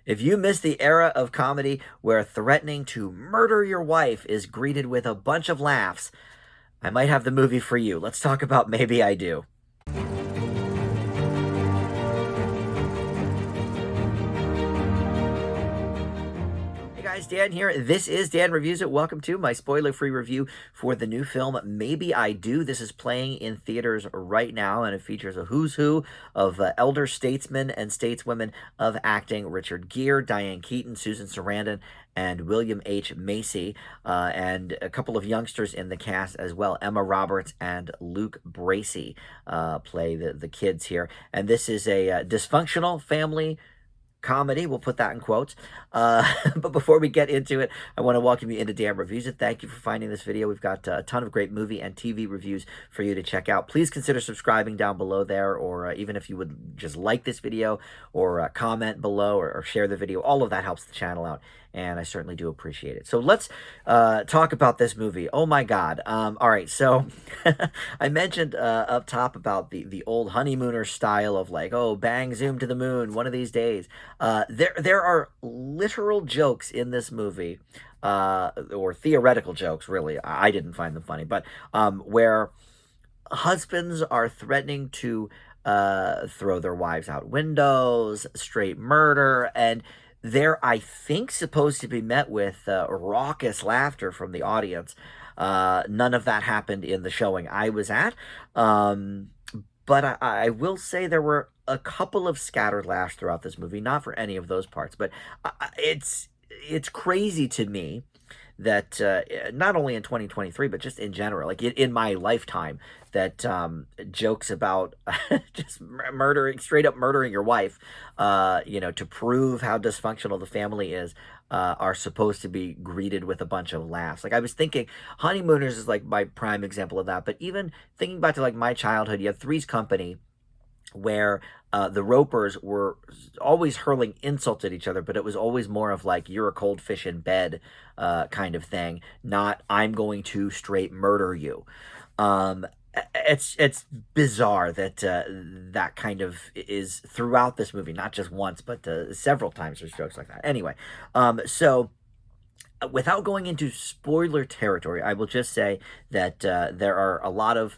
If you miss the era of comedy where threatening to murder your wife is greeted with a bunch of laughs, I might have the movie for you. Let's talk about Maybe I Do. Hey guys, Dan here. This is Dan Reviews It. Welcome to my spoiler-free review for the new film Maybe I Do. This is playing in theaters right now, and it features a who's who of elder statesmen and stateswomen of acting: Richard Gere, Diane Keaton, Susan Sarandon, and William H. Macy, and a couple of youngsters in the cast as well. Emma Roberts and Luke Bracey play the kids here. And this is a dysfunctional family comedy. We'll put that in quotes. But before we get into it, I want to welcome you into Dan Reviews It. Thank you for finding this video. We've got a ton of great movie and TV reviews for you to check out. Please consider subscribing down below there, or even if you would just like this video, or comment below, or share the video. All of that helps the channel out, and I certainly do appreciate it. So let's talk about this movie. Oh my God. All right, so I mentioned up top about the old honeymooner style of like, oh, bang, zoom to the moon one of these days. There are literal jokes in this movie, or theoretical jokes, really. I didn't find them funny, but where husbands are threatening to throw their wives out windows, straight murder, and they're, I think, supposed to be met with raucous laughter from the audience. None of that happened in the showing I was at. But I will say there were a couple of scattered laughs throughout this movie, not for any of those parts, but it's crazy to me that not only in 2023, but just in general, like in my lifetime, that jokes about just murdering, straight up murdering your wife, to prove how dysfunctional the family is, are supposed to be greeted with a bunch of laughs. Like, I was thinking, Honeymooners is like my prime example of that, but even thinking back to like my childhood, you had Three's Company, where the Ropers were always hurling insults at each other, but it was always more of like, you're a cold fish in bed kind of thing, not I'm going to straight murder you. It's bizarre that that kind of is throughout this movie, not just once, but several times there's jokes like that. Anyway, so without going into spoiler territory, I will just say that there are a lot of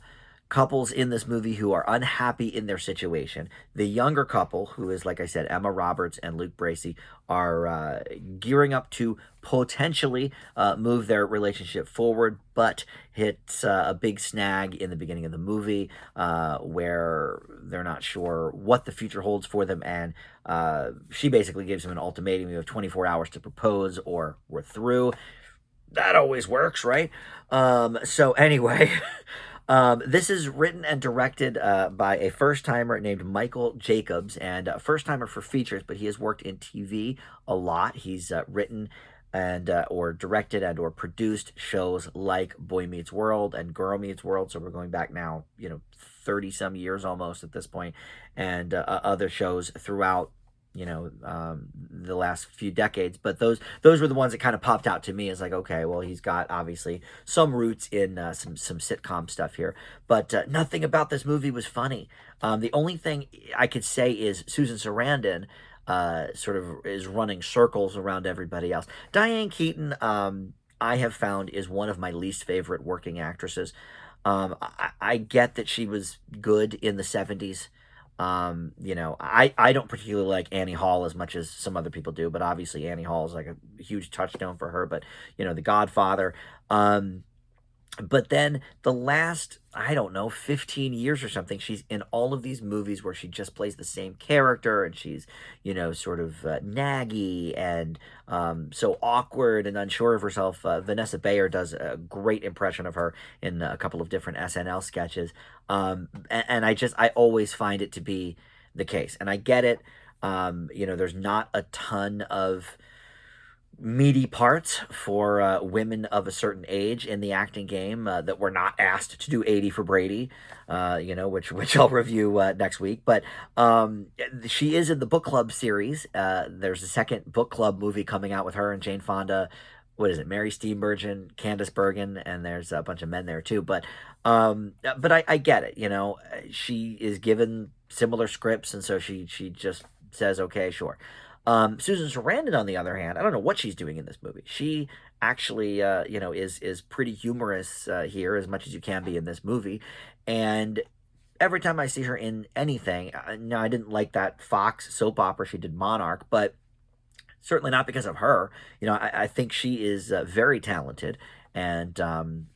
couples in this movie who are unhappy in their situation. The younger couple, who is, like I said, Emma Roberts and Luke Bracey, are gearing up to potentially move their relationship forward, but hits a big snag in the beginning of the movie where they're not sure what the future holds for them, and she basically gives him an ultimatum: you have 24 hours to propose or we're through. That always works, right? So anyway, this is written and directed by a first-timer named Michael Jacobs, and a first-timer for features, but he has worked in TV a lot. He's written and or directed and or produced shows like Boy Meets World and Girl Meets World, so we're going back now, 30-some years almost at this point, and other shows throughout the last few decades. But those were the ones that kind of popped out to me as like, okay, well, he's got obviously some roots in some sitcom stuff here, but nothing about this movie was funny. The only thing I could say is Susan Sarandon sort of is running circles around everybody else. Diane Keaton, I have found, is one of my least favorite working actresses. I get that she was good in the 70s. I don't particularly like Annie Hall as much as some other people do, but obviously Annie Hall is like a huge touchstone for her. But, The Godfather. But then the last, I don't know, 15 years or something, she's in all of these movies where she just plays the same character, and she's, sort of naggy and so awkward and unsure of herself. Vanessa Bayer does a great impression of her in a couple of different SNL sketches. And I always find it to be the case. And I get it. There's not a ton of meaty parts for women of a certain age in the acting game that were not asked to do 80 for Brady, which I'll review next week. But she is in the book club series. There's a second book club movie coming out with her and Jane Fonda. What is it? Mary Steenburgen, Candice Bergen, and there's a bunch of men there too. But I get it. She is given similar scripts, and so she just says, okay, sure. Susan Sarandon, on the other hand, I don't know what she's doing in this movie. She actually, is pretty humorous here, as much as you can be in this movie. And every time I see her in anything, no, I didn't like that Fox soap opera she did, Monarch, but certainly not because of her. I think she is very talented, and I'm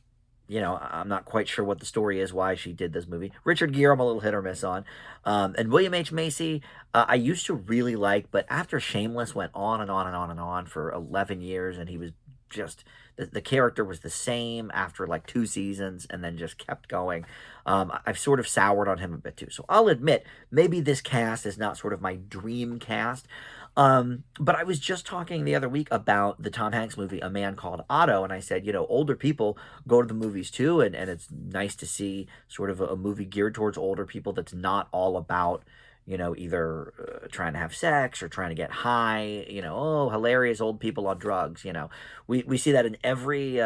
not quite sure what the story is, why she did this movie. Richard Gere, I'm a little hit or miss on. And William H. Macy, I used to really like, but after Shameless went on and on and on and on for 11 years, and he was just, the character was the same after like 2 seasons and then just kept going. I've sort of soured on him a bit too. So I'll admit, maybe this cast is not sort of my dream cast. But I was just talking the other week about the Tom Hanks movie, A Man Called Otto, and I said, older people go to the movies too, and it's nice to see sort of a movie geared towards older people that's not all about, either trying to have sex or trying to get high, oh, hilarious old people on drugs, We see that in every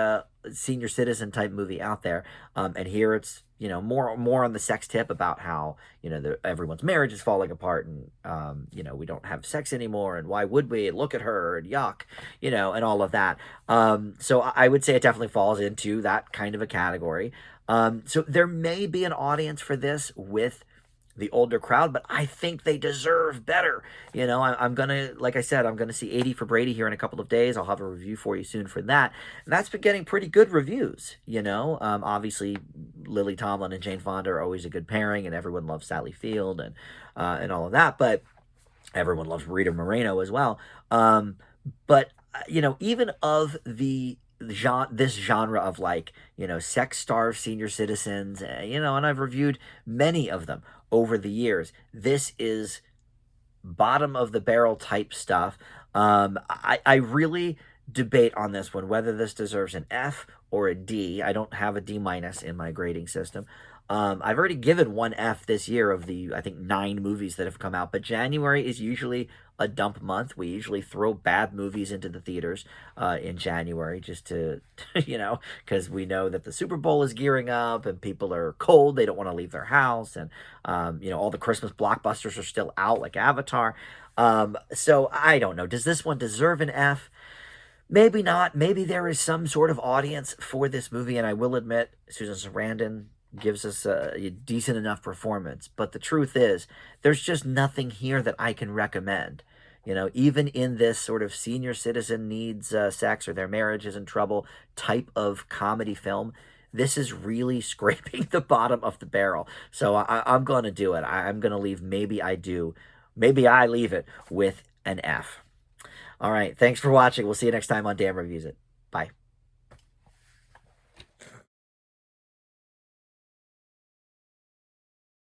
senior citizen type movie out there. And here it's, more on the sex tip about how, everyone's marriage is falling apart, and, we don't have sex anymore, and why would we? Look at her, and yuck, and all of that. So I would say it definitely falls into that kind of a category. So there may be an audience for this with the older crowd, but I think they deserve better. I'm gonna, like I said, I'm gonna see 80 for Brady here in a couple of days. I'll have a review for you soon for that, and that's been getting pretty good reviews. Obviously Lily Tomlin and Jane Fonda are always a good pairing, and everyone loves Sally Field and all of that, but everyone loves Rita Moreno as well. But even of this genre of, like, sex-starved senior citizens, and I've reviewed many of them over the years, this is bottom of the barrel type stuff. I really debate on this one whether this deserves an F or a D. I don't have a D minus in my grading system. I've already given one F this year of the, I think, 9 movies that have come out, but January is usually a dump month. We usually throw bad movies into the theaters in January, just to, because we know that the Super Bowl is gearing up and people are cold. They don't want to leave their house. And, all the Christmas blockbusters are still out, like Avatar. So I don't know. Does this one deserve an F? Maybe not. Maybe there is some sort of audience for this movie. And I will admit, Susan Sarandon gives us a decent enough performance. But the truth is, there's just nothing here that I can recommend. Even in this sort of senior citizen needs sex, or their marriage is in trouble type of comedy film, this is really scraping the bottom of the barrel. So I'm going to do it. I'm going to leave Maybe I Do. Maybe I leave it with an F. All right. Thanks for watching. We'll see you next time on Dan Reviews It. Bye.